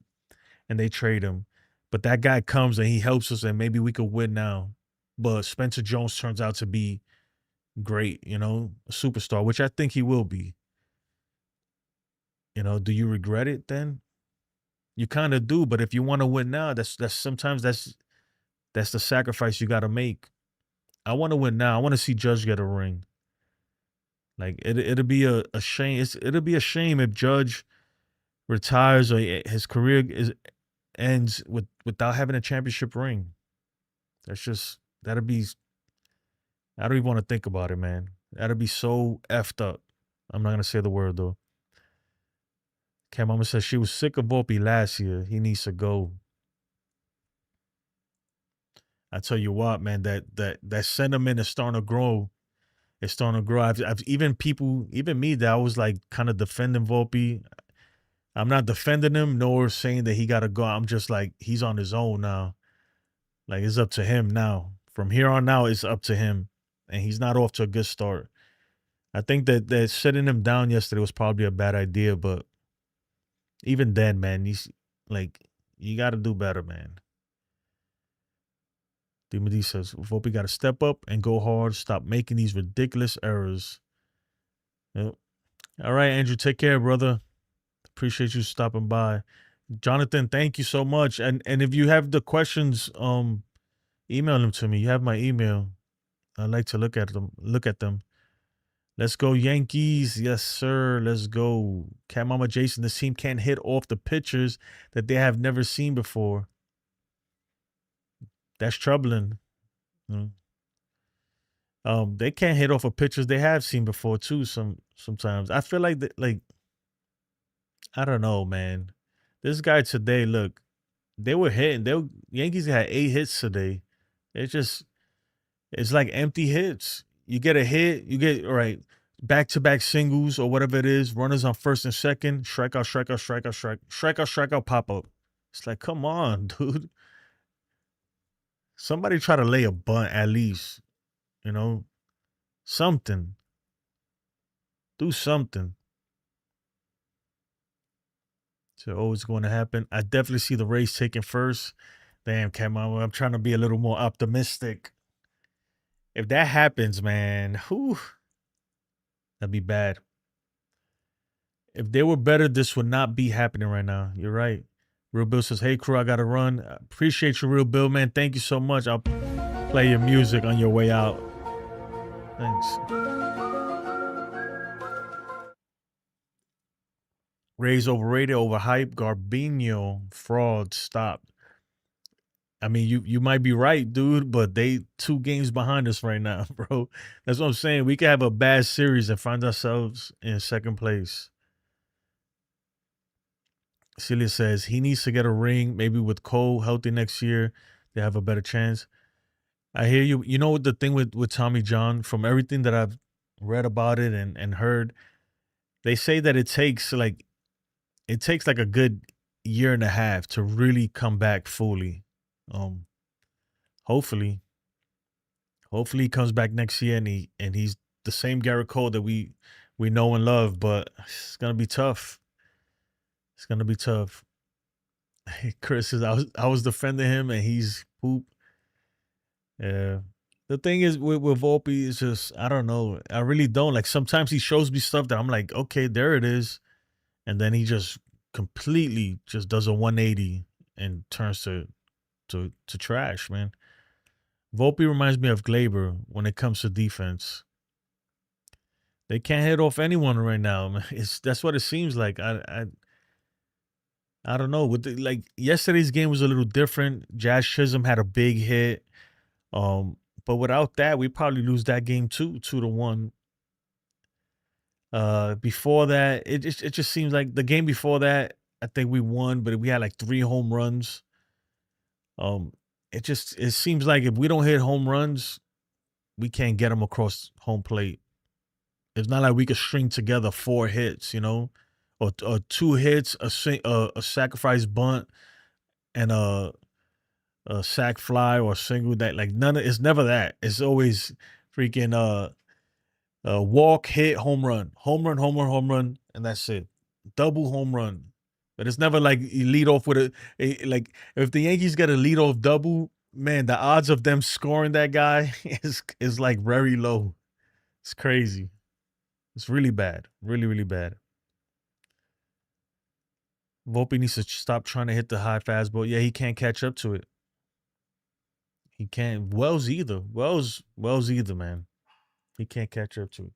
And they trade him. But that guy comes and he helps us and maybe we could win now. But Spencer Jones turns out to be great, a superstar, which I think he will be. Do you regret it then? You kind of do, but if you want to win now, that's sometimes that's the sacrifice you got to make. I want to win now. I want to see Judge get a ring. Like it'll be a shame. It'll be a shame if Judge retires or his career ends without having a championship ring. That'll be. I don't even want to think about it, man. That'll be so effed up. I'm not gonna say the word though. Cat Mama says she was sick of Volpe last year. He needs to go. I tell you what, man, that sentiment is starting to grow. It's starting to grow. I've even me that I was like kind of defending Volpe. I'm not defending him nor saying that he got to go. I'm just like, he's on his own now. Like it's up to him now. From here on out, it's up to him. And he's not off to a good start. I think that shutting him down yesterday was probably a bad idea, but even then, man, you got to do better, man. D says, Volpe got to step up and go hard. Stop making these ridiculous errors. Yep. All right, Andrew, take care, brother. Appreciate you stopping by. Jonathan, thank you so much. And if you have the questions, email them to me. You have my email. I like to look at them. Let's go, Yankees. Yes, sir. Let's go. Cat Mama Jason, this team can't hit off the pitchers that they have never seen before. That's troubling. They can't hit off of pitchers they have seen before too. Sometimes I feel like I don't know, man. This guy today, look, they were hitting. Yankees had 8 hits today. It's like empty hits. You get a hit, all right. back-to-back singles or whatever it is, runners on first and second, strikeout, pop-up. It's like, come on, dude. Somebody try to lay a bunt at least, something. Do something. So always going to happen. I definitely see the Rays taking first. Damn, Cameron, I'm trying to be a little more optimistic. If that happens, man, that'd be bad. If they were better, this would not be happening right now. You're right. Real Bill says, hey, crew, I got to run. I appreciate you, Real Bill, man. Thank you so much. I'll play your music on your way out. Thanks. Rays overrated, overhyped. Garbino, fraud, stop. I mean, you might be right, dude, but they 2 games behind us right now, bro. That's what I'm saying. We could have a bad series and find ourselves in second place. Celia says he needs to get a ring, maybe with Cole healthy next year. They have a better chance. I hear you. You know what the thing with Tommy John, from everything that I've read about it and heard, they say that it takes like a good year and a half to really come back fully. Hopefully he comes back next year and he's the same Garrett Cole that we know and love, but it's gonna be tough. It's gonna be tough. Chris says I was defending him and he's poop. Yeah. The thing is with Volpe is just, I don't know. I really don't. Like, sometimes he shows me stuff that I'm like, okay, there it is. And then he just completely just does a 180 and turns to trash, man. Volpe reminds me of Glaber when it comes to defense. They can't hit off anyone right now, man. That's what it seems like. I don't know. Like, yesterday's game was a little different. Jazz Chisholm had a big hit. But without that, we probably lose that game too, 2-1. Before that, it just seems like the game before that, I think we won, but we had like 3 home runs. It seems like if we don't hit home runs, we can't get them across home plate. It's not like we could string together 4 hits, or 2 hits, a sacrifice bunt, and a sac fly or a single. That, like, it's never that. It's always freaking walk, hit, home run, and that's it. Double home run. But it's never like you lead off with like, if the Yankees get a lead off double, man, the odds of them scoring that guy is like very low. It's crazy. It's really bad. Really, really bad. Volpe needs to stop trying to hit the high fastball. Yeah, he can't catch up to it. He can't. Wells either, man. He can't catch up to it.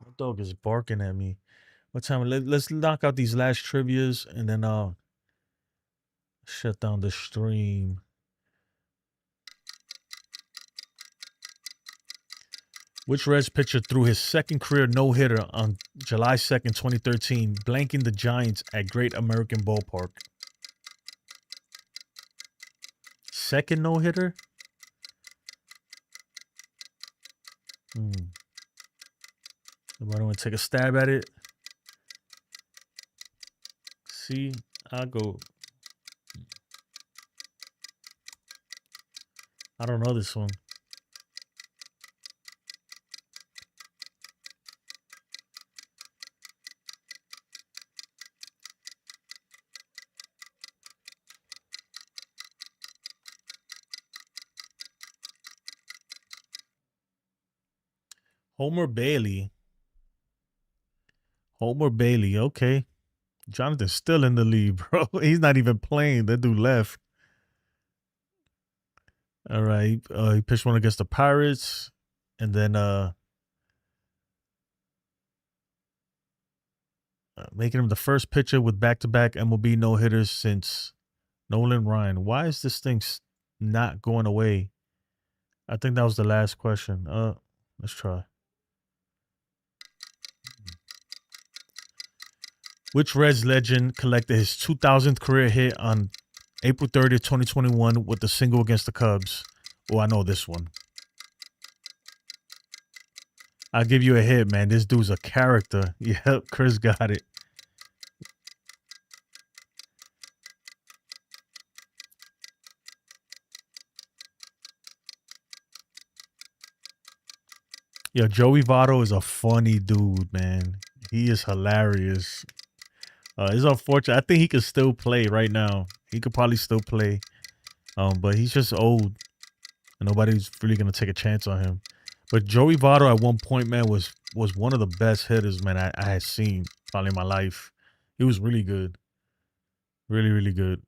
My dog is barking at me. What time? Let's knock out these last trivias and then I'll shut down the stream. Which Reds pitcher threw his second career no-hitter on July 2nd, 2013, blanking the Giants at Great American Ballpark? Second no-hitter? Somebody want to take a stab at it? See, I'll go. I don't know this one. Homer Bailey. Okay. Jonathan's still in the lead, bro. He's not even playing. That dude left. All right. He pitched one against the Pirates. And then making him the first pitcher with back-to-back MLB no-hitters since Nolan Ryan. Why is this thing not going away? I think that was the last question. Let's try. Which Reds legend collected his 2000th career hit on April 30th, 2021 with a single against the Cubs? Oh, I know this one. I'll give you a hit, man. This dude's a character. Yep, Chris got it. Yo, Joey Votto is a funny dude, man. He is hilarious. It's unfortunate. I think he could still play right now. He could probably still play. But he's just old. And nobody's really gonna take a chance on him. But Joey Votto at one point, man, was one of the best hitters, man, I had seen probably in my life. He was really good. Really, really good.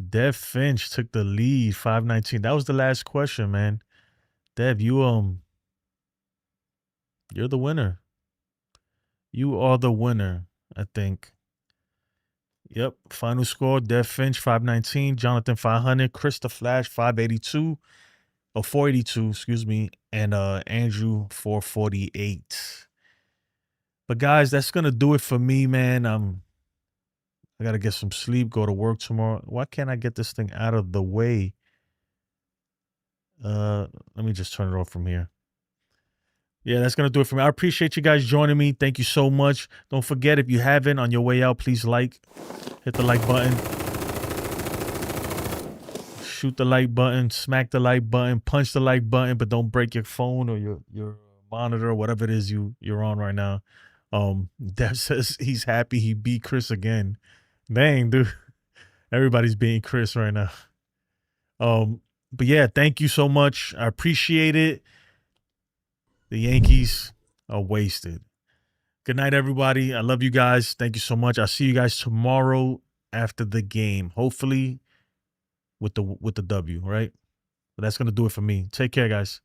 Dev Finch took the lead, 519. That was the last question, man. Dev, you're the winner. You are the winner, I think. Yep. Final score, Dev Finch, 519. Jonathan, 500. Chris the Flash, 582. Or 482, excuse me. And Andrew, 448. But guys, that's going to do it for me, man. I got to get some sleep, go to work tomorrow. Why can't I get this thing out of the way? Let me just turn it off from here. Yeah, that's going to do it for me. I appreciate you guys joining me. Thank you so much. Don't forget, if you haven't, on your way out, please hit the like button. Shoot the like button, smack the like button, punch the like button, but don't break your phone or your monitor or whatever it is you're on right now. Dev says he's happy he beat Chris again. Dang, dude. Everybody's beating Chris right now. But yeah, thank you so much. I appreciate it. The Yankees are wasted. Good night, everybody. I love you guys. Thank you so much. I'll see you guys tomorrow after the game. Hopefully with the W, right? But that's going to do it for me. Take care, guys.